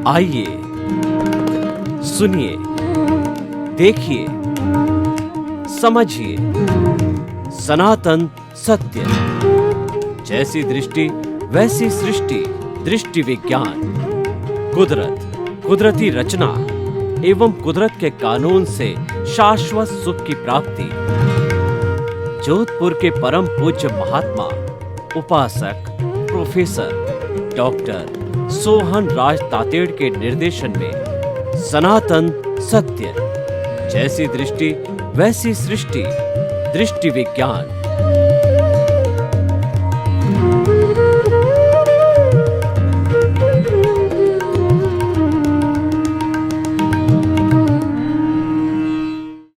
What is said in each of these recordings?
आइए सुनिए, देखिए, समझिए सनातन सत्य। जैसी दृष्टि वैसी सृष्टि, दृष्टि विज्ञान। कुदरत, कुदरती रचना एवं कुदरत के कानून से शाश्वत सुख की प्राप्ति। जोधपुर के परम पूज्य महात्मा उपासक प्रोफेसर डॉक्टर सोहन राज तातेड़ के निर्देशन में सनातन सत्य। जैसी दृष्टि वैसी सृष्टि, दृष्टि विज्ञान।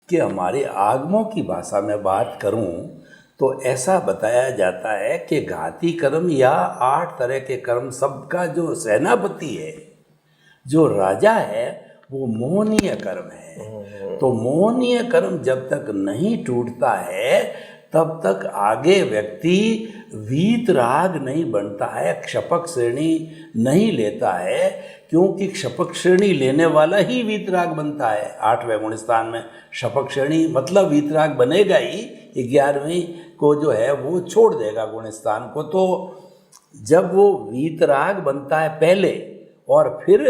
कि हमारे आगमों की भाषा में बात करूं तो ऐसा बताया जाता है कि घाती कर्म या 8 तरह के कर्म सबका जो सेनापति है, जो राजा है, वो मोहनीय कर्म है। तो मोहनीय कर्म जब तक नहीं टूटता है तब तक आगे व्यक्ति वीतराग नहीं बनता है, क्षपक श्रेणी नहीं लेता है, क्योंकि क्षपक श्रेणी लेने वाला ही वीतराग बनता है। 8वें गुणस्थान में क्षपक श्रेणी मतलब वीतराग बनेगा ही, 11वीं को जो है वो छोड़ देगा गुणस्थान को। तो जब वो वीतराग बनता है पहले और फिर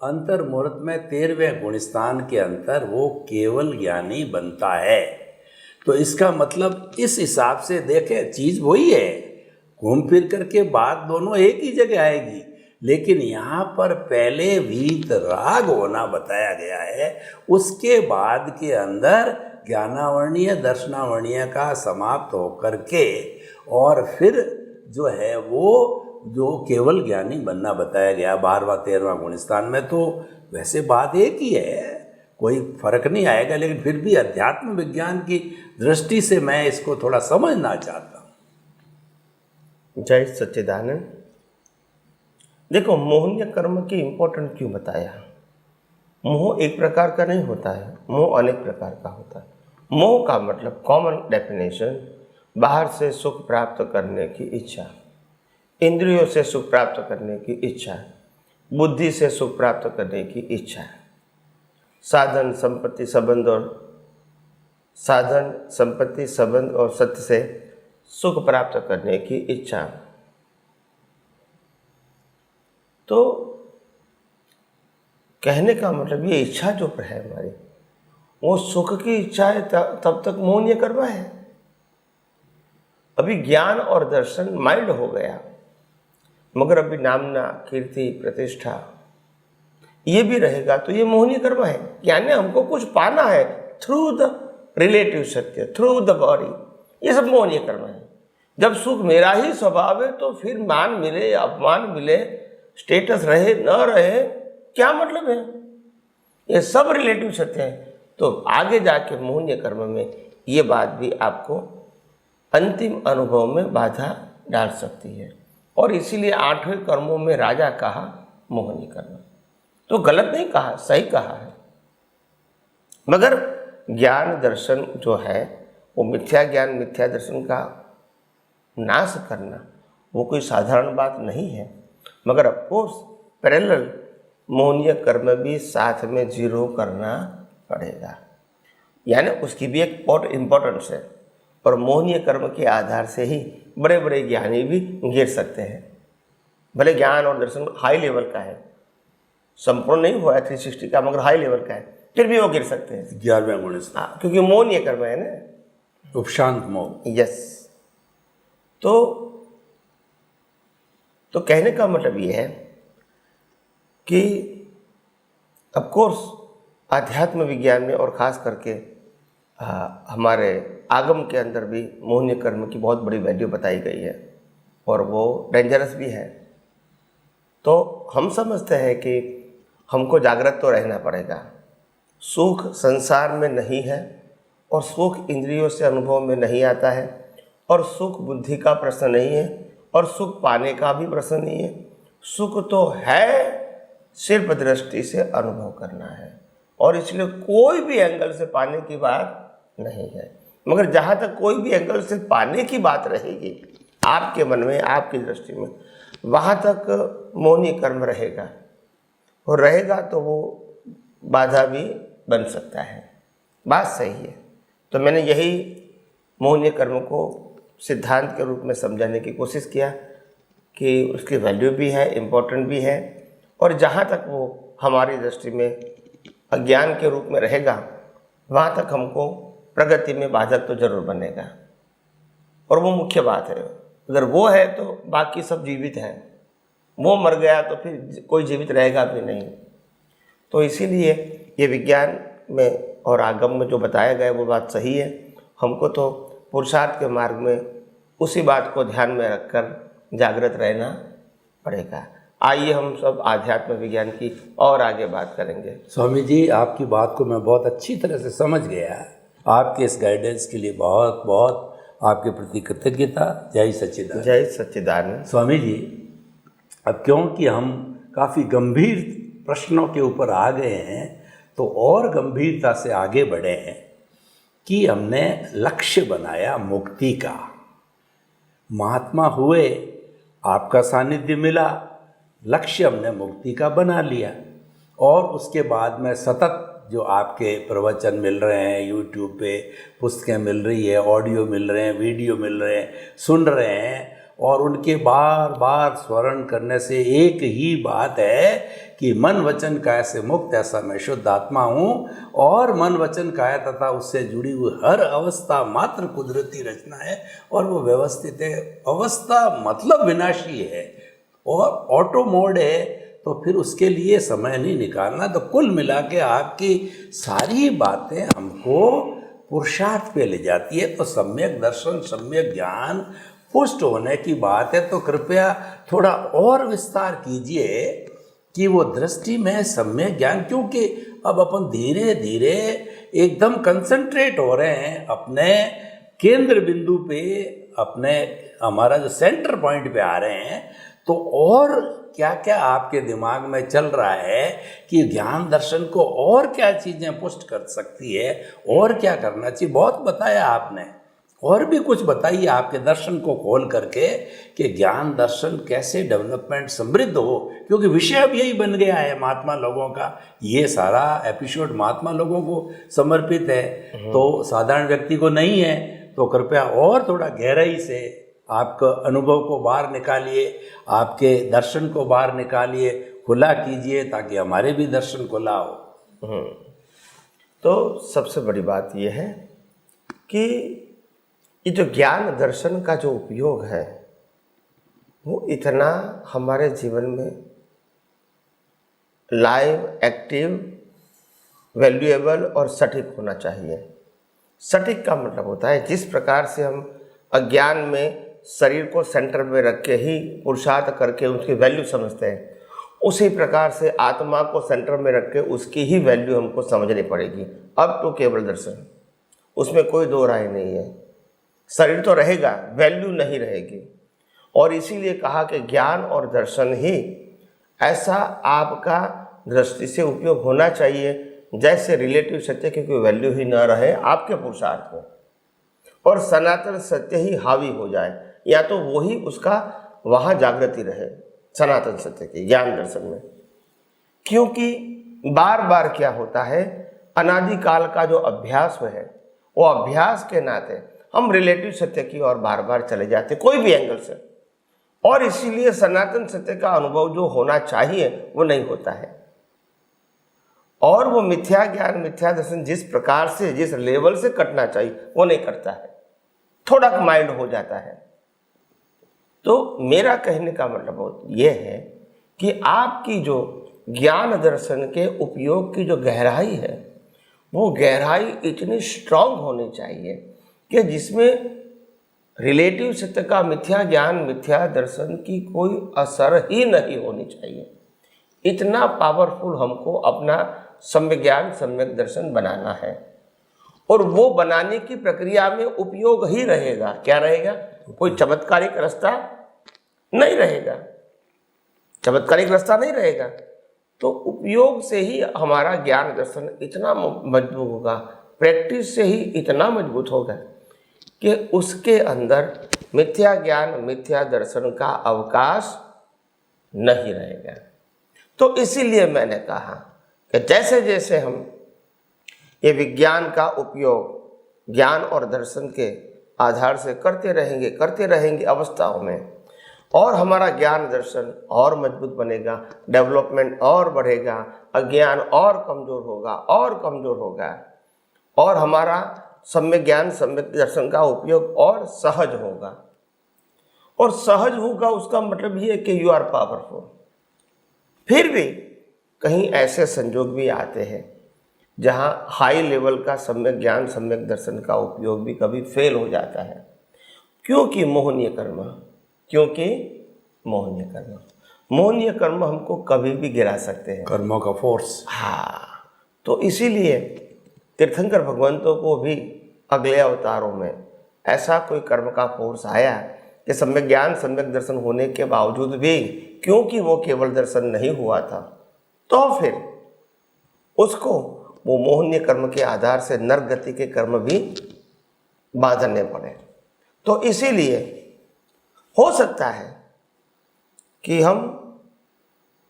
अंतर मुहूर्त में 13वें गुणस्थान के अंतर वो केवल ज्ञानी बनता है। तो इसका मतलब इस हिसाब से देखें, चीज़ वही है, घूम फिर करके बात दोनों एक ही जगह आएगी, लेकिन यहाँ पर पहले वीतराग होना बताया गया है, उसके बाद के अंदर ज्ञानावर्णीय दर्शनावर्णीय का समाप्त होकर के और फिर जो है वो जो केवल ज्ञानी बनना बताया गया 12वां 13वां गुणस्थान में। तो वैसे बात एक ही है, कोई फर्क नहीं आएगा, लेकिन फिर भी अध्यात्म विज्ञान की दृष्टि से मैं इसको थोड़ा समझना चाहता हूँ। जय सच्चिदानंद। देखो, मोहनीय कर्म की इम्पोर्टेंट क्यों बताया? मोह एक प्रकार का नहीं होता है, मोह अनेक प्रकार का होता है। मोह का मतलब कॉमन डेफिनेशन, बाहर से सुख प्राप्त करने की इच्छा, इंद्रियों से सुख प्राप्त करने की इच्छा, बुद्धि से सुख प्राप्त करने की इच्छा, साधन संपत्ति संबंध और सत्य से सुख प्राप्त करने की इच्छा। तो कहने का मतलब ये इच्छा जो है हमारी, वो सुख की इच्छा है, तब तक मोहनीय कर्म है। अभी ज्ञान और दर्शन माइंड हो गया, मगर अभी नामना कीर्ति प्रतिष्ठा ये भी रहेगा, तो ये मोहनीय कर्म है। यानी हमको कुछ पाना है थ्रू द रिलेटिव सत्य, थ्रू द बॉडी, ये सब मोहनीय कर्म है। जब सुख मेरा ही स्वभाव है तो फिर मान मिले अपमान मिले, स्टेटस रहे न रहे, क्या मतलब है? ये सब रिलेटिव सत्य है। तो आगे जाके मोहनीय कर्म में ये बात भी आपको अंतिम अनुभव में बाधा डाल सकती है, और इसीलिए 8वें कर्मों में राजा कहा मोहनीय कर्म। तो गलत नहीं कहा, सही कहा है। मगर ज्ञान दर्शन जो है वो मिथ्या ज्ञान मिथ्या दर्शन का नाश करना वो कोई साधारण बात नहीं है। मगर ऑफकोर्स पैरेलल मोहनीय कर्म भी साथ में जीरो करना पड़ेगा, यानी उसकी भी एक बहुत इम्पोर्टेंस है। और मोहनीय कर्म के आधार से ही बड़े बड़े ज्ञानी भी गिर सकते हैं। भले ज्ञान और दर्शन हाई लेवल का है, संपूर्ण नहीं हुआ है 360 का, मगर हाई लेवल का है, फिर भी वो गिर सकते हैं 11वें गुणस्थान। हाँ, क्योंकि मोहनीय कर्म है ना, उपशांत मोह। यस। तो कहने का मतलब ये है कि ऑफ कोर्स आध्यात्म विज्ञान में और ख़ास करके हमारे आगम के अंदर भी मोहनीय कर्म की बहुत बड़ी वैल्यू बताई गई है, और वो डेंजरस भी है। तो हम समझते हैं कि हमको जागृत तो रहना पड़ेगा। सुख संसार में नहीं है, और सुख इंद्रियों से अनुभव में नहीं आता है, और सुख बुद्धि का प्रश्न नहीं है, और सुख पाने का भी प्रश्न नहीं है। सुख तो है, सिर्फ दृष्टि से अनुभव करना है, और इसलिए कोई भी एंगल से पाने की बात नहीं है। मगर जहाँ तक कोई भी एंगल से पाने की बात रहेगी आपके मन में, आपकी दृष्टि में, वहाँ तक मोहनीय कर्म रहेगा। और रहेगा तो वो बाधा भी बन सकता है। बात सही है। तो मैंने यही मोहनीय कर्म को सिद्धांत के रूप में समझाने की कोशिश किया कि उसकी वैल्यू भी है, इम्पोर्टेंट भी है, और जहाँ तक वो हमारी दृष्टि में अज्ञान के रूप में रहेगा वहाँ तक हमको प्रगति में बाधक तो जरूर बनेगा। और वो मुख्य बात है। अगर वो है तो बाकी सब जीवित हैं, वो मर गया तो फिर कोई जीवित रहेगा भी नहीं। तो इसीलिए ये विज्ञान में और आगम में जो बताया गया वो बात सही है। हमको तो पुरुषार्थ के मार्ग में उसी बात को ध्यान में रखकर जागृत रहना पड़ेगा। आइए हम सब आध्यात्म विज्ञान की और आगे बात करेंगे। स्वामी जी, आपकी बात को मैं बहुत अच्छी तरह से समझ गया। आपके इस गाइडेंस के लिए बहुत बहुत आपके प्रति कृतज्ञता। जय सच्चिदानंद। जय सच्चिदानंद। स्वामी जी, अब क्योंकि हम काफ़ी गंभीर प्रश्नों के ऊपर आ गए हैं तो और गंभीरता से आगे बढ़े हैं कि हमने लक्ष्य बनाया मुक्ति का। महात्मा हुए, आपका सानिध्य मिला, लक्ष्य हमने मुक्ति का बना लिया। और उसके बाद में सतत जो आपके प्रवचन मिल रहे हैं, यूट्यूब पे पुस्तकें मिल रही है, ऑडियो मिल रहे हैं, वीडियो मिल रहे हैं, सुन रहे हैं, और उनके बार बार स्मरण करने से एक ही बात है कि मन वचन काया से मुक्त ऐसा मैं शुद्ध आत्मा हूँ। और मन वचन काया तथा उससे जुड़ी हुई हर अवस्था मात्र कुदरती रचना है और वो व्यवस्थित है। अवस्था मतलब विनाशी है और ऑटो मोड है, तो फिर उसके लिए समय नहीं निकालना। तो कुल मिला के आपकी सारी बातें हमको पुरुषार्थ पे ले जाती है। तो सम्यक दर्शन, सम्यक ज्ञान पुष्ट होने की बात है। तो कृपया थोड़ा और विस्तार कीजिए कि वो दृष्टि में सम्यक ज्ञान, क्योंकि अब अपन धीरे धीरे एकदम कंसंट्रेट हो रहे हैं अपने केंद्र बिंदु पे, अपने हमारा जो सेंटर पॉइंट पे आ रहे हैं। तो और क्या क्या आपके दिमाग में चल रहा है कि ज्ञान दर्शन को और क्या चीज़ें पुष्ट कर सकती है और क्या करना चाहिए, बहुत बताया आपने। और भी कुछ बताइए आपके दर्शन को खोल करके कि ज्ञान दर्शन कैसे डेवलपमेंट समृद्ध हो, क्योंकि विषय अब यही बन गया है महात्मा लोगों का। ये सारा एपिसोड महात्मा लोगों को समर्पित है, तो साधारण व्यक्ति को नहीं है। तो कृपया और थोड़ा गहराई से आपका अनुभव को बाहर निकालिए, आपके दर्शन को बाहर निकालिए, खुला कीजिए, ताकि हमारे भी दर्शन खुला हो। तो सबसे बड़ी बात यह है कि ये जो ज्ञान दर्शन का जो उपयोग है वो इतना हमारे जीवन में लाइव, एक्टिव, वैल्यूएबल और सटीक होना चाहिए। सटीक का मतलब होता है जिस प्रकार से हम अज्ञान में शरीर को सेंटर में रख के ही पुरुषार्थ करके उसकी वैल्यू समझते हैं, उसी प्रकार से आत्मा को सेंटर में रख के उसकी ही वैल्यू हमको समझनी पड़ेगी। अब तो केवल दर्शन, उसमें कोई दो राय नहीं है। शरीर तो रहेगा, वैल्यू नहीं रहेगी। और इसीलिए कहा कि ज्ञान और दर्शन ही ऐसा आपका दृष्टि से उपयोग होना चाहिए जैसे रिलेटिव सत्य की कोई वैल्यू ही न रहे आपके पुरुषार्थ में, और सनातन सत्य ही हावी हो जाए, या तो वही उसका वहाँ जागृति रहे सनातन सत्य की ज्ञान दर्शन में। क्योंकि बार बार क्या होता है, अनादिकाल का जो अभ्यास है वो अभ्यास के नाते हम रिलेटिव सत्य की ओर बार बार चले जाते कोई भी एंगल से, और इसीलिए सनातन सत्य का अनुभव जो होना चाहिए वो नहीं होता है। और वो मिथ्या ज्ञान, मिथ्या दर्शन जिस प्रकार से, जिस लेवल से कटना चाहिए वो नहीं करता है, थोड़ा माइंड हो जाता है। तो मेरा कहने का मतलब ये है कि आपकी जो ज्ञान दर्शन के उपयोग की जो गहराई है वो गहराई इतनी स्ट्रांग होनी चाहिए कि जिसमें रिलेटिव सत्य का मिथ्या ज्ञान, मिथ्या दर्शन की कोई असर ही नहीं होनी चाहिए। इतना पावरफुल हमको अपना सम्यक ज्ञान, सम्यक दर्शन बनाना है। और वो बनाने की प्रक्रिया में उपयोग ही रहेगा। क्या रहेगा? कोई चमत्कारिक रास्ता नहीं रहेगा, चमत्कारिक रास्ता नहीं रहेगा। तो उपयोग से ही हमारा ज्ञान दर्शन इतना मजबूत होगा, प्रैक्टिस से ही इतना मजबूत होगा कि उसके अंदर मिथ्या ज्ञान, मिथ्या दर्शन का अवकाश नहीं रहेगा। तो इसीलिए मैंने कहा कि जैसे जैसे हम ये विज्ञान का उपयोग ज्ञान और दर्शन के आधार से करते रहेंगे अवस्थाओं में, और हमारा ज्ञान दर्शन और मजबूत बनेगा, डेवलपमेंट और बढ़ेगा, अज्ञान और कमज़ोर होगा और हमारा सम्यक ज्ञान सम्यक दर्शन का उपयोग और सहज होगा। और सहज होगा उसका मतलब ये है कि यू आर पावरफुल। फिर भी कहीं ऐसे संजोग भी आते हैं जहाँ हाई लेवल का सम्यक ज्ञान सम्यक दर्शन का उपयोग भी कभी फेल हो जाता है, क्योंकि मोहनीय कर्म हमको कभी भी गिरा सकते हैं, कर्मों का फोर्स। हाँ, तो इसीलिए तीर्थंकर भगवंतों को भी अगले अवतारों में ऐसा कोई कर्म का फोर्स आया कि सम्यक ज्ञान सम्यक दर्शन होने के बावजूद भी, क्योंकि वो केवल दर्शन नहीं हुआ था, तो फिर उसको वो मोहनीय कर्म के आधार से नरक गति के कर्म भी बांधने पड़े। तो इसीलिए हो सकता है कि हम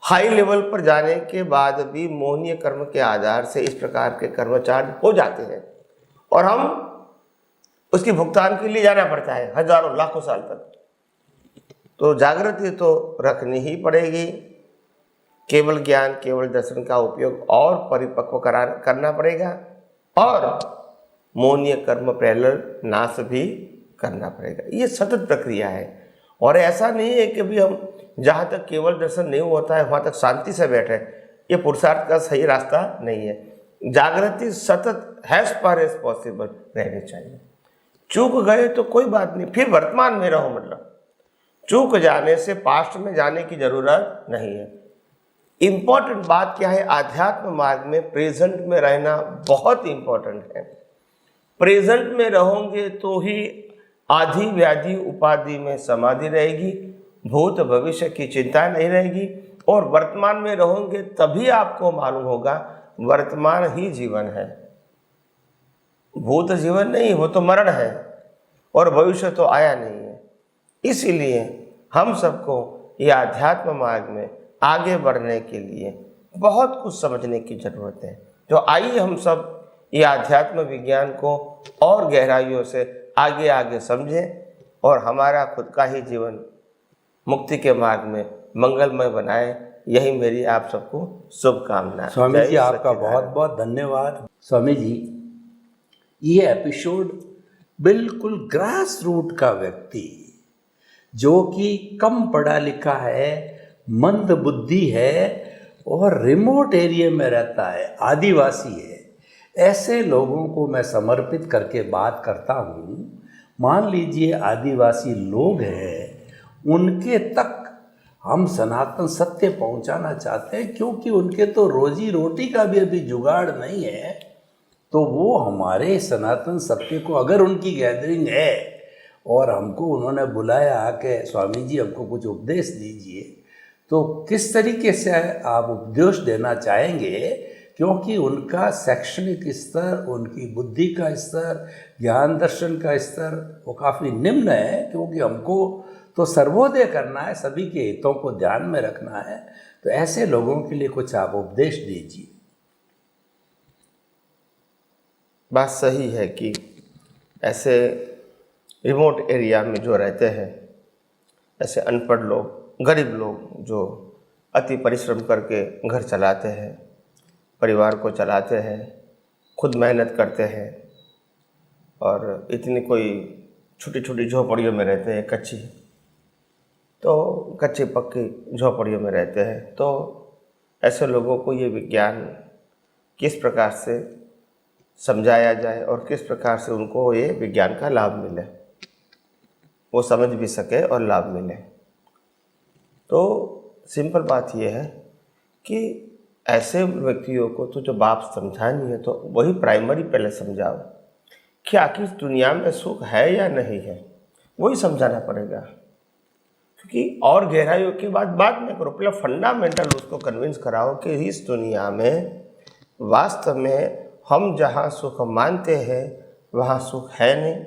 हाई लेवल पर जाने के बाद भी मोहनीय कर्म के आधार से इस प्रकार के कर्मचारी हो जाते हैं और हम उसकी भुगतान के लिए जाना पड़ता है हजारों लाखों साल तक। तो जागृति तो रखनी ही पड़ेगी, केवल ज्ञान केवल दर्शन का उपयोग और परिपक्व करना पड़ेगा और मोहनीय कर्म प्रेरल नाश भी करना पड़ेगा। ये सतत प्रक्रिया है और ऐसा नहीं है कि भी हम जहाँ तक केवल दर्शन नहीं होता है वहाँ तक शांति से बैठे, ये पुरुषार्थ का सही रास्ता नहीं है। जागृति सतत हैज फार एज पॉसिबल रहनी चाहिए। चूक गए तो कोई बात नहीं, फिर वर्तमान में रहो, मतलब चूक जाने से पास्ट में जाने की जरूरत नहीं है। इम्पोर्टेंट बात क्या है, आध्यात्म मार्ग में प्रेजेंट में रहना बहुत इम्पोर्टेंट है। प्रेजेंट में रहोगे तो ही आधि व्याधि उपाधि में समाधि रहेगी, भूत भविष्य की चिंता नहीं रहेगी, और वर्तमान में रहोगे तभी आपको मालूम होगा वर्तमान ही जीवन है, भूत जीवन नहीं, वो तो मरण है, और भविष्य तो आया नहीं है। इसीलिए हम सबको ये आध्यात्म मार्ग में आगे बढ़ने के लिए बहुत कुछ समझने की जरूरत है। तो आइए हम सब ये आध्यात्म विज्ञान को और गहराइयों से आगे आगे समझें और हमारा खुद का ही जीवन मुक्ति के मार्ग में मंगलमय बनाएं। यही मेरी आप सबको शुभकामना। स्वामी जी आपका बहुत बहुत धन्यवाद। स्वामी जी, ये एपिसोड बिल्कुल ग्रास रूट का व्यक्ति जो कि कम पढ़ा लिखा है, मंद बुद्धि है और रिमोट एरिया में रहता है, आदिवासी है, ऐसे लोगों को मैं समर्पित करके बात करता हूँ। मान लीजिए आदिवासी लोग हैं, उनके तक हम सनातन सत्य पहुँचाना चाहते हैं, क्योंकि उनके तो रोजी रोटी का भी अभी जुगाड़ नहीं है। तो वो हमारे सनातन सत्य को, अगर उनकी गैदरिंग है और हमको उन्होंने बुलाया कि स्वामी जी हमको कुछ उपदेश दीजिए, तो किस तरीके से आप उपदेश देना चाहेंगे? क्योंकि उनका शैक्षणिक स्तर, उनकी बुद्धि का स्तर, ज्ञान दर्शन का स्तर वो काफ़ी निम्न है, क्योंकि हमको तो सर्वोदय करना है, सभी के हितों को ध्यान में रखना है। तो ऐसे लोगों के लिए कुछ आप उपदेश दीजिए। बात सही है कि ऐसे रिमोट एरिया में जो रहते हैं, ऐसे अनपढ़ लोग, गरीब लोग जो अति परिश्रम करके घर चलाते हैं, परिवार को चलाते हैं, खुद मेहनत करते हैं और इतनी कोई छोटी छोटी झोपड़ियों में रहते हैं, कच्ची पक्की झोपड़ियों में रहते हैं। तो ऐसे लोगों को ये विज्ञान किस प्रकार से समझाया जाए और किस प्रकार से उनको ये विज्ञान का लाभ मिले, वो समझ भी सके और लाभ मिले। तो सिंपल बात ये है कि ऐसे व्यक्तियों को तो जो बाप समझा नहीं है, तो वही प्राइमरी पहले समझाओ कि आखिर दुनिया में सुख है या नहीं है, वही समझाना पड़ेगा। क्योंकि और गहराइयों की बात में करो, पहले फंडामेंटल उसको कन्विंस कराओ कि इस दुनिया में वास्तव में हम जहाँ सुख मानते हैं वहाँ सुख है नहीं।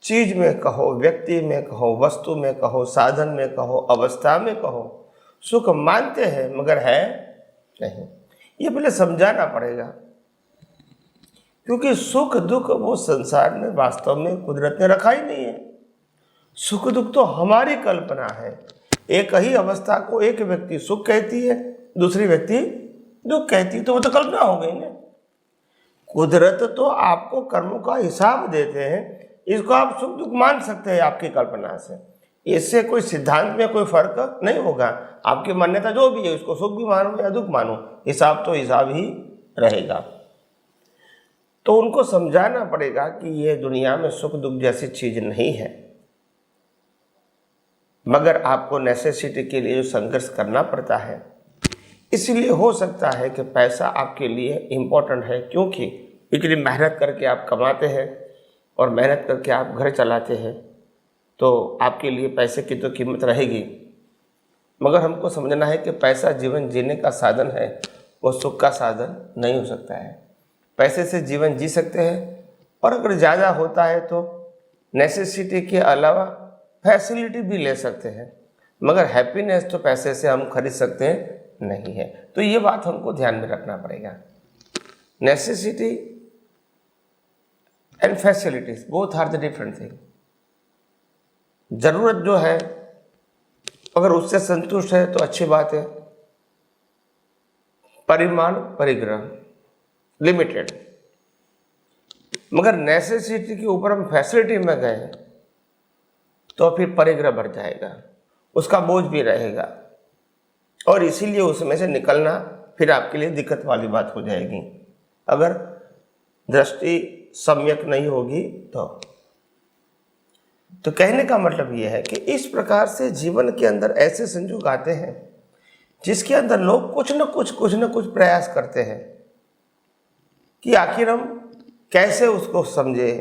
चीज़ में कहो, व्यक्ति में कहो, वस्तु में कहो, साधन में कहो, अवस्था में कहो, सुख मानते हैं मगर है नहीं। ये पहले समझाना पड़ेगा, क्योंकि सुख दुख वो संसार में वास्तव में कुदरत ने रखा ही नहीं है। सुख दुख तो हमारी कल्पना है। एक ही अवस्था को एक व्यक्ति सुख कहती है, दूसरी व्यक्ति दुख कहती है, तो वो तो कल्पना हो गई ना। कुदरत तो आपको कर्मों का हिसाब देते हैं, इसको आप सुख दुख मान सकते हैं आपकी कल्पना से। इससे कोई सिद्धांत में कोई फर्क नहीं होगा। आपकी मान्यता जो भी है उसको सुख भी मानो या दुख मानो, हिसाब तो हिसाब ही रहेगा। तो उनको समझाना पड़ेगा कि ये दुनिया में सुख दुख जैसी चीज नहीं है, मगर आपको नेसेसिटी के लिए जो संघर्ष करना पड़ता है। इसलिए हो सकता है कि पैसा आपके लिए इम्पोर्टेंट है, क्योंकि इतनी मेहनत करके आप कमाते हैं और मेहनत करके आप घर चलाते हैं, तो आपके लिए पैसे की तो कीमत रहेगी। मगर हमको समझना है कि पैसा जीवन जीने का साधन है, वो सुख का साधन नहीं हो सकता है। पैसे से जीवन जी सकते हैं, और अगर ज़्यादा होता है तो नेसेसिटी के अलावा फैसिलिटी भी ले सकते हैं, मगर हैप्पीनेस तो पैसे से हम खरीद सकते हैं नहीं है। तो ये बात हमको ध्यान में रखना पड़ेगा। Necessity and facilities both are the different thing. जरूरत जो है अगर उससे संतुष्ट है तो अच्छी बात है, परिमाण परिग्रह लिमिटेड। मगर नेसेसिटी के ऊपर हम फैसिलिटी में गए तो फिर परिग्रह बढ़ जाएगा, उसका बोझ भी रहेगा, और इसीलिए उसमें से निकलना फिर आपके लिए दिक्कत वाली बात हो जाएगी अगर दृष्टि सम्यक नहीं होगी। तो कहने का मतलब यह है कि इस प्रकार से जीवन के अंदर ऐसे संयोग आते हैं जिसके अंदर लोग कुछ न कुछ प्रयास करते हैं कि आखिर हम कैसे उसको समझे।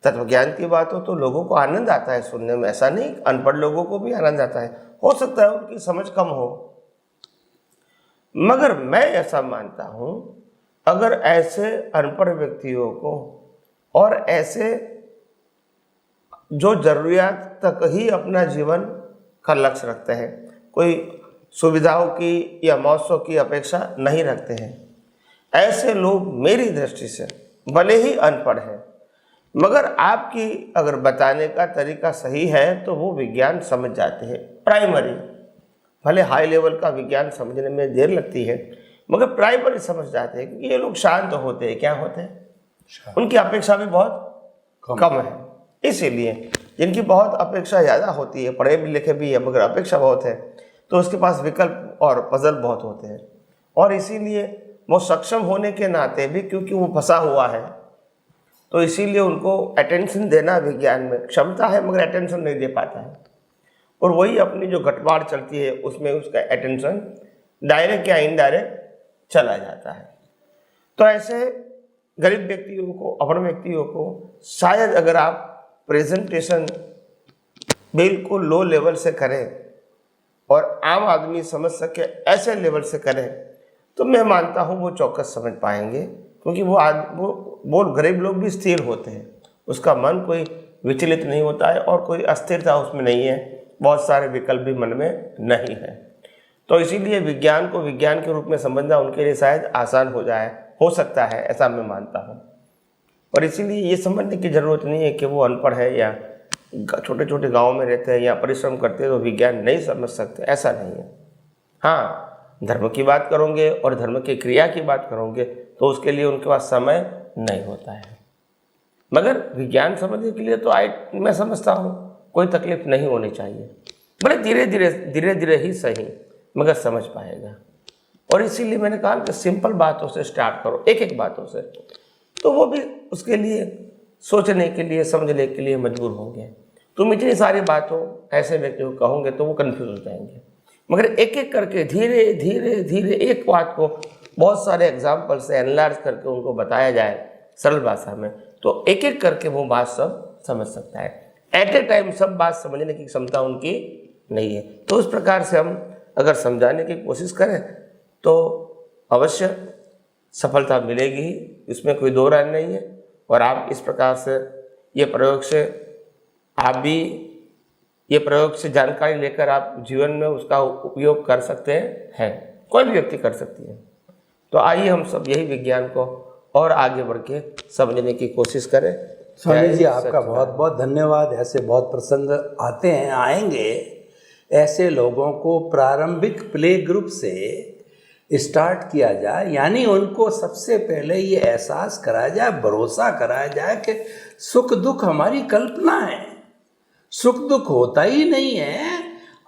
तत्व ज्ञान की बात हो तो लोगों को आनंद आता है सुनने में, ऐसा नहीं, अनपढ़ लोगों को भी आनंद आता है। हो सकता है उनकी समझ कम हो, मगर मैं ऐसा मानता हूं अगर ऐसे अनपढ़ व्यक्तियों को और ऐसे जो जरूरियात तक ही अपना जीवन का लक्ष्य रखते हैं, कोई सुविधाओं की या मौसों की अपेक्षा नहीं रखते हैं, ऐसे लोग मेरी दृष्टि से भले ही अनपढ़ हैं, मगर आपकी अगर बताने का तरीका सही है तो वो विज्ञान समझ जाते हैं। प्राइमरी, भले हाई लेवल का विज्ञान समझने में देर लगती है, मगर प्राइमरी समझ जाते हैं, क्योंकि ये लोग शांत होते हैं। क्या होते हैं? उनकी अपेक्षा भी बहुत कम है। इसीलिए जिनकी बहुत अपेक्षा ज़्यादा होती है, पढ़े भी लिखे भी है मगर अपेक्षा बहुत है, तो उसके पास विकल्प और पजल बहुत होते हैं, और इसीलिए वो सक्षम होने के नाते भी, क्योंकि वो फंसा हुआ है, तो इसीलिए उनको अटेंशन देना विज्ञान में क्षमता है मगर अटेंशन नहीं दे पाता है, और वही अपनी जो गटबाड़ चलती है उसमें उसका अटेंशन डायरेक्ट या इनडायरेक्ट चला जाता है। तो ऐसे गरीब व्यक्तियों को, अपर व्यक्तियों को शायद अगर आप प्रेजेंटेशन बिल्कुल लो लेवल से करें और आम आदमी समझ सके ऐसे लेवल से करें, तो मैं मानता हूँ वो चौकस समझ पाएंगे, क्योंकि वो गरीब लोग भी स्थिर होते हैं, उसका मन कोई विचलित नहीं होता है और कोई अस्थिरता उसमें नहीं है, बहुत सारे विकल्प भी मन में नहीं है। तो इसीलिए विज्ञान को विज्ञान के रूप में समझना उनके लिए शायद आसान हो सकता है, ऐसा मैं मानता हूँ। और इसीलिए ये समझने की ज़रूरत नहीं है कि वो अनपढ़ है या छोटे छोटे गाँव में रहते हैं या परिश्रम करते हैं तो विज्ञान नहीं समझ सकते, ऐसा नहीं है। हाँ, धर्म की बात करोगे और धर्म की क्रिया की बात करोगे तो उसके लिए उनके पास समय नहीं होता है, मगर विज्ञान समझने के लिए तो मैं समझता हूँ कोई तकलीफ नहीं होनी चाहिए। बड़े धीरे धीरे ही सही, मगर समझ पाएगा। और इसीलिए मैंने कहा कि सिंपल बातों से स्टार्ट करो, एक एक बातों से, तो वो भी उसके लिए सोचने के लिए, समझने के लिए मजबूर होंगे। तुम इतनी सारी बातों ऐसे व्यक्तियों को कहोगे तो वो कन्फ्यूज हो जाएंगे, मगर एक एक करके धीरे धीरे एक बात को बहुत सारे एग्जाम्पल से एनलार्ज करके उनको बताया जाए सरल भाषा में, तो एक एक करके वो बात सब समझ सकता है। एट ए टाइम सब बात समझने की क्षमता उनकी नहीं है। तो उस प्रकार से हम अगर समझाने की कोशिश करें तो अवश्य सफलता मिलेगी ही, इसमें कोई दो राय नहीं है। और आप इस प्रकार से ये प्रयोग से आप भी ये प्रयोग से जानकारी लेकर आप जीवन में उसका उपयोग कर सकते हैं, कोई भी व्यक्ति कर सकती है। तो आइए हम सब यही विज्ञान को और आगे बढ़ के समझने की कोशिश करें। स्वामी जी आपका बहुत बहुत धन्यवाद। ऐसे बहुत प्रसंग आते हैं, आएंगे। ऐसे लोगों को प्रारंभिक प्ले ग्रुप से स्टार्ट किया जाए, यानी उनको सबसे पहले ये एहसास कराया जाए, भरोसा कराया जाए कि सुख दुख हमारी कल्पना है, सुख दुख होता ही नहीं है।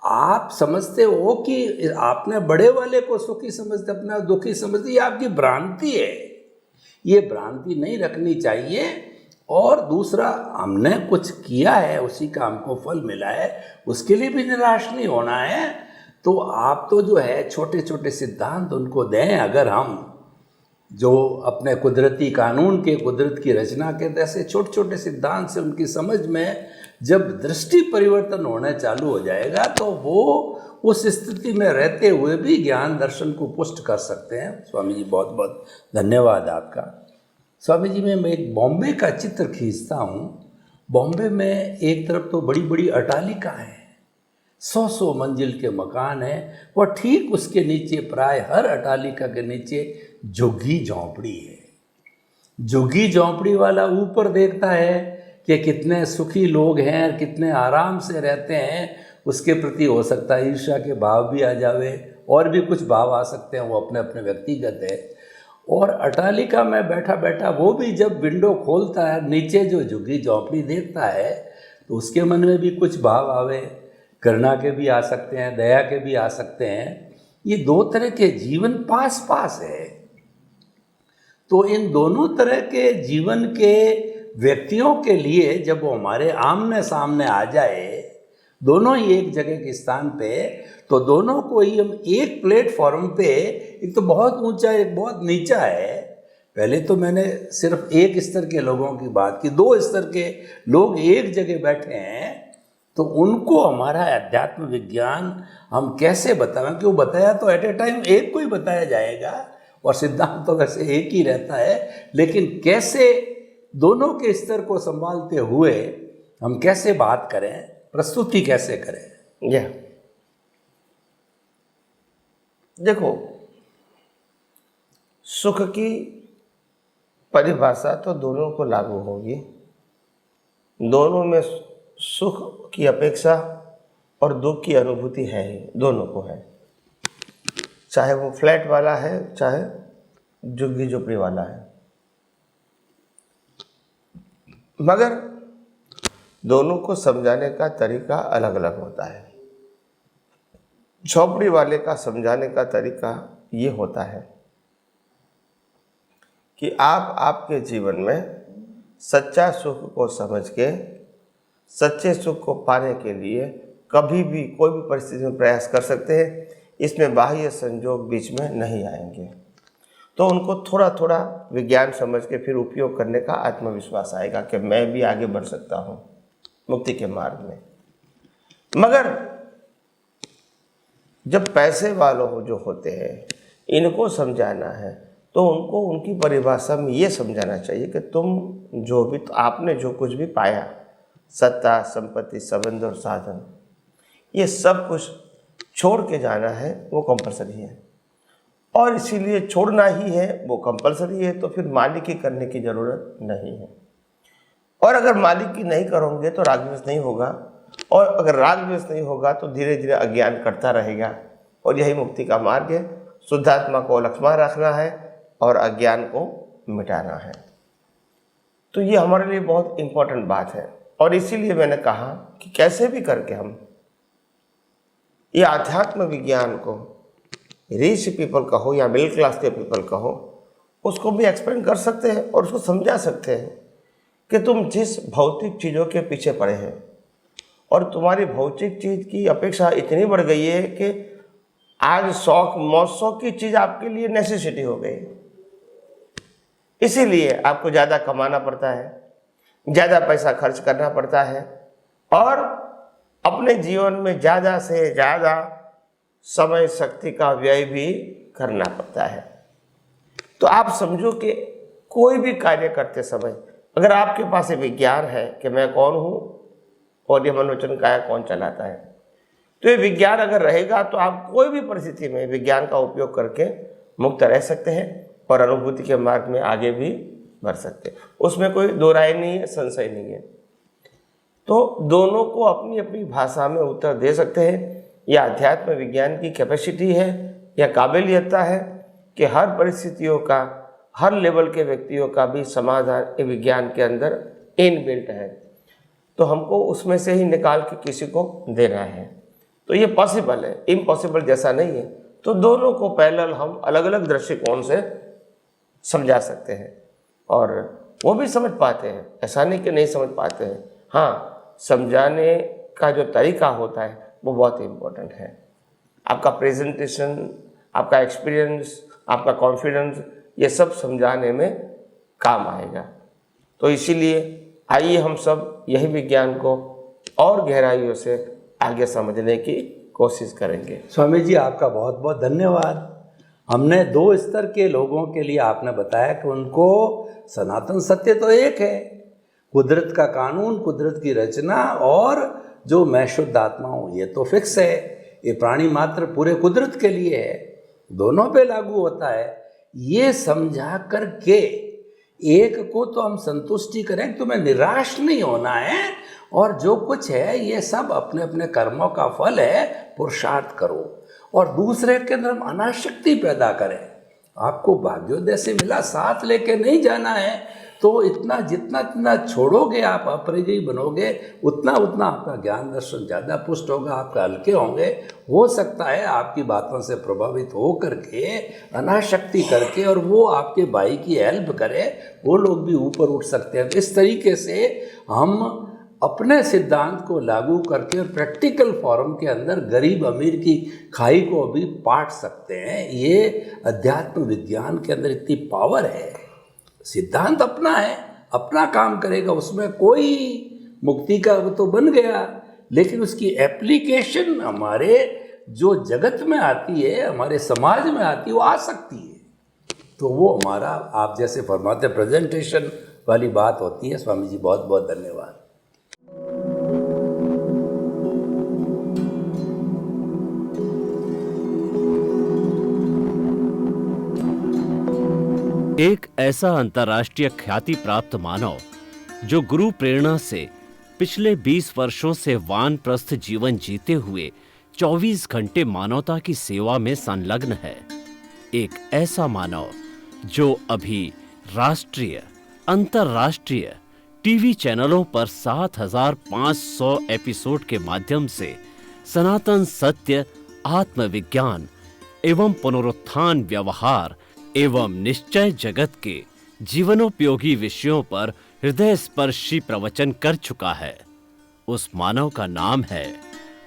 आप समझते हो कि आपने बड़े वाले को सुखी समझते, अपना दुखी समझते, ये आपकी भ्रांति है। ये भ्रांति नहीं रखनी चाहिए। और दूसरा, हमने कुछ किया है, उसी का हमको फल मिला है, उसके लिए भी निराश नहीं होना है। तो आप तो जो है छोटे छोटे सिद्धांत उनको दें। अगर हम जो अपने कुदरती कानून के, कुदरत की रचना के जैसे छोटे छोटे सिद्धांत से उनकी समझ में जब दृष्टि परिवर्तन होना चालू हो जाएगा, तो वो उस स्थिति में रहते हुए भी ज्ञान दर्शन को पुष्ट कर सकते हैं। स्वामी जी बहुत बहुत धन्यवाद आपका। स्वामी जी मैं एक बॉम्बे का चित्र खींचता हूँ। बॉम्बे में एक तरफ तो बड़ी बड़ी अट्टालिका है, 100 मंजिल के मकान हैं, और ठीक उसके नीचे, प्राय हर अट्टालिका के नीचे झुग्गी झोंपड़ी है। झुग्गी झोंपड़ी वाला ऊपर देखता है कि कितने सुखी लोग हैं, कितने आराम से रहते हैं। उसके प्रति हो सकता है ईर्ष्या के भाव भी आ जावे, और भी कुछ भाव आ सकते हैं, वो अपने अपने व्यक्तिगत है। और अट्टालिका में बैठा बैठा वो भी जब विंडो खोलता है, नीचे जो झुग्गी झोंपड़ी देखता है, तो उसके मन में भी कुछ भाव आवे, करुणा के भी आ सकते हैं, दया के भी आ सकते हैं। ये दो तरह के जीवन पास पास है। तो इन दोनों तरह के जीवन के व्यक्तियों के लिए जब वो हमारे आमने सामने आ जाए, दोनों ही एक जगह के स्थान पे, तो दोनों को ही हम एक प्लेटफॉर्म पे, एक तो बहुत ऊंचा, एक बहुत नीचा है। पहले तो मैंने सिर्फ एक स्तर के लोगों की बात की, 2 स्तर के लोग एक जगह बैठे हैं। तो उनको हमारा अध्यात्म विज्ञान हम कैसे बताएं, कि वो बताया तो एट ए टाइम एक को ही बताया जाएगा, और सिद्धांत तो वैसे एक ही रहता है, लेकिन कैसे दोनों के स्तर को संभालते हुए हम कैसे बात करें, प्रस्तुति कैसे करें। यह देखो, सुख की परिभाषा तो दोनों को लागू होगी। दोनों में सुख की अपेक्षा और दुख की अनुभूति है ही, दोनों को है। चाहे वो फ्लैट वाला है, चाहे झुग्गी झोपड़ी वाला है, मगर दोनों को समझाने का तरीका अलग अलग होता है। झोपड़ी वाले का समझाने का तरीका ये होता है कि आप आपके जीवन में सच्चा सुख को समझ के सच्चे सुख को पाने के लिए कभी भी कोई भी परिस्थिति में प्रयास कर सकते हैं। इसमें बाह्य संजोग बीच में नहीं आएंगे। तो उनको थोड़ा थोड़ा विज्ञान समझ के फिर उपयोग करने का आत्मविश्वास आएगा कि मैं भी आगे बढ़ सकता हूँ मुक्ति के मार्ग में। मगर जब पैसे वालों जो होते हैं, इनको समझाना है, तो उनको उनकी परिभाषा में ये समझाना चाहिए कि तुम जो भी, आपने जो कुछ भी पाया, सत्ता, संपत्ति, संबंध और साधन, ये सब कुछ छोड़ के जाना है, वो कंपलसरी है। और इसीलिए छोड़ना ही है, वो कंपलसरी है, तो फिर मालिक की करने की ज़रूरत नहीं है। और अगर मालिक की नहीं करोगे तो रागद्वेष नहीं होगा, और अगर रागद्वेष नहीं होगा तो धीरे धीरे अज्ञान करता रहेगा। और यही मुक्ति का मार्ग है। शुद्धात्मा को लक्ष्मण रखना है और अज्ञान को मिटाना है। तो ये हमारे लिए बहुत इम्पोर्टेंट बात है। और इसीलिए मैंने कहा कि कैसे भी करके हम ये आध्यात्म विज्ञान को, रिच पीपल कहो या मिडिल क्लास के पीपल कहो, उसको भी एक्सप्लेन कर सकते हैं और उसको समझा सकते हैं कि तुम जिस भौतिक चीज़ों के पीछे पड़े हैं, और तुम्हारी भौतिक चीज़ की अपेक्षा इतनी बढ़ गई है कि आज शौक मौत की चीज़ आपके लिए नेसेसिटी हो गई। इसीलिए आपको ज़्यादा कमाना पड़ता है, ज़्यादा पैसा खर्च करना पड़ता है, और अपने जीवन में ज़्यादा से ज़्यादा समय शक्ति का व्यय भी करना पड़ता है। तो आप समझो कि कोई भी कार्य करते समय अगर आपके पास ये विज्ञान है कि मैं कौन हूँ, और ये मनोवचन काया कौन चलाता है। तो ये विज्ञान अगर रहेगा तो आप कोई भी परिस्थिति में विज्ञान का उपयोग करके मुक्त रह सकते हैं और अनुभूति के मार्ग में आगे भी बढ़ सकते हैं। उसमें कोई दो राय नहीं है, संशय नहीं है। तो दोनों को अपनी अपनी भाषा में उत्तर दे सकते हैं। यह अध्यात्म विज्ञान की कैपेसिटी है या काबिलियत है कि हर परिस्थितियों का, हर लेवल के व्यक्तियों का भी समाधान विज्ञान के अंदर इनबिल्ट है। तो हमको उसमें से ही निकाल के किसी को देना है। तो ये पॉसिबल है, इम्पॉसिबल जैसा नहीं है। तो दोनों को पैरेलल हम अलग अलग दृष्टिकोण से समझा सकते हैं और वो भी समझ पाते हैं, ऐसा नहीं कि नहीं समझ पाते हैं। हाँ, समझाने का जो तरीका होता है वो बहुत इम्पोर्टेंट है। आपका प्रेजेंटेशन, आपका एक्सपीरियंस, आपका कॉन्फिडेंस, ये सब समझाने में काम आएगा। तो इसीलिए आइए हम सब यही विज्ञान को और गहराइयों से आगे समझने की कोशिश करेंगे। स्वामी जी, आपका बहुत बहुत धन्यवाद। हमने दो स्तर के लोगों के लिए आपने बताया कि उनको सनातन सत्य तो एक है, कुदरत का कानून, कुदरत की रचना, और जो मैं शुद्ध आत्मा हूँ ये तो फिक्स है। ये प्राणी मात्र पूरे कुदरत के लिए है, दोनों पे लागू होता है। ये समझा करके एक को तो हम संतुष्टि करें, तुम्हें निराश नहीं होना है, और जो कुछ है ये सब अपने अपने कर्मों का फल है, पुरुषार्थ करो। और दूसरे के अंदर हम अनाशक्ति पैदा करें। आपको भाग्योदय से मिला, साथ लेके नहीं जाना है, तो इतना जितना छोड़ोगे आप अपरिजयी बनोगे, उतना आपका ज्ञान दर्शन ज़्यादा पुष्ट होगा, आपका हल्के होंगे। हो सकता है आपकी बातों से प्रभावित हो करके, अनाशक्ति करके, और वो आपके भाई की हेल्प करे, वो लोग भी ऊपर उठ सकते हैं। तो इस तरीके से हम अपने सिद्धांत को लागू करके और प्रैक्टिकल फॉर्म के अंदर गरीब अमीर की खाई को भी पाट सकते हैं। ये अध्यात्म विज्ञान के अंदर इतनी पावर है। सिद्धांत अपना है, अपना काम करेगा, उसमें कोई मुक्ति का वो तो बन गया, लेकिन उसकी एप्लीकेशन हमारे जो जगत में आती है, हमारे समाज में आती है, वो आ सकती है। तो वो हमारा, आप जैसे फरमाते प्रेजेंटेशन वाली बात होती है। स्वामी जी, बहुत बहुत धन्यवाद। एक ऐसा अंतर्राष्ट्रीय ख्याति प्राप्त मानव जो गुरु प्रेरणा से पिछले 20 वर्षों से वानप्रस्थ जीवन जीते हुए 24 घंटे मानवता की सेवा में संलग्न है। एक ऐसा मानव जो अभी राष्ट्रीय, अंतर्राष्ट्रीय टीवी चैनलों पर 7,500 एपिसोड के माध्यम से सनातन सत्य, आत्मविज्ञान एवं पुनरुत्थान व्यवहार एवं निश्चय जगत के जीवनोपयोगी विषयों पर हृदय स्पर्शी प्रवचन कर चुका है। उस मानव का नाम है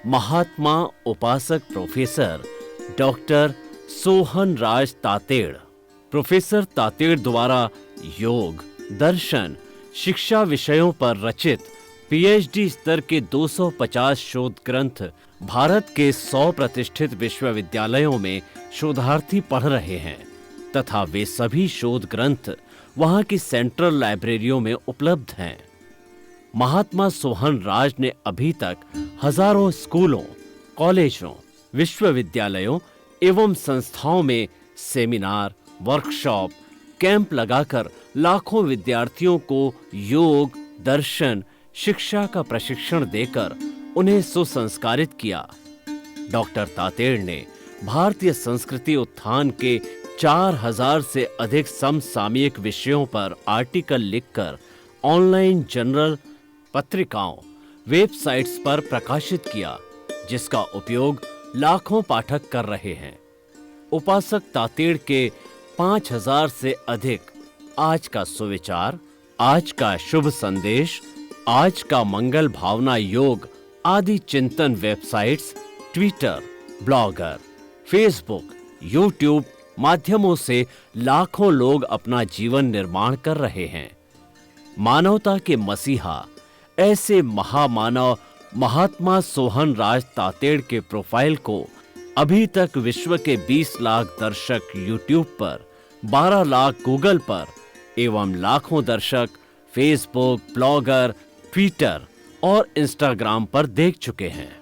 महात्मा उपासक प्रोफेसर डॉक्टर सोहन राज तातेड़। प्रोफेसर तातेड़ द्वारा योग, दर्शन, शिक्षा विषयों पर रचित पीएचडी स्तर के 250 शोध ग्रंथ भारत के 100 प्रतिष्ठित विश्वविद्यालयों में शोधार्थी पढ़ रहे हैं तथा वे सभी शोध ग्रंथ वहां की सेंट्रल लाइब्रेरियों में उपलब्ध हैं। महात्मा सोहन राज ने अभी तक हजारों स्कूलों, कॉलेजों, विश्वविद्यालयों एवं संस्थाओं में सेमिनार, वर्कशॉप, कैंप लगाकर लाखों विद्यार्थियों को योग, दर्शन, शिक्षा का प्रशिक्षण देकर उन्हें सुसंस्कारित किया। डॉक्टर तातेड़ ने भारतीय संस्कृति उत्थान के 4000 से अधिक समसामयिक विषयों पर आर्टिकल लिखकर ऑनलाइन जर्नल, पत्रिकाओं, वेबसाइट्स पर प्रकाशित किया, जिसका उपयोग लाखों पाठक कर रहे हैं। उपासक तातेड़ के 5000 से अधिक आज का सुविचार, आज का शुभ संदेश, आज का मंगल भावना योग आदि चिंतन websites, Twitter, blogger, Facebook, YouTube माध्यमों से लाखों लोग अपना जीवन निर्माण कर रहे हैं। मानवता के मसीहा ऐसे महामानव महात्मा सोहन राज तातेड़ के प्रोफाइल को अभी तक विश्व के 20 लाख दर्शक यूट्यूब पर, 12 लाख गूगल पर एवं लाखों दर्शक फेसबुक, ब्लॉगर, ट्विटर और इंस्टाग्राम पर देख चुके हैं।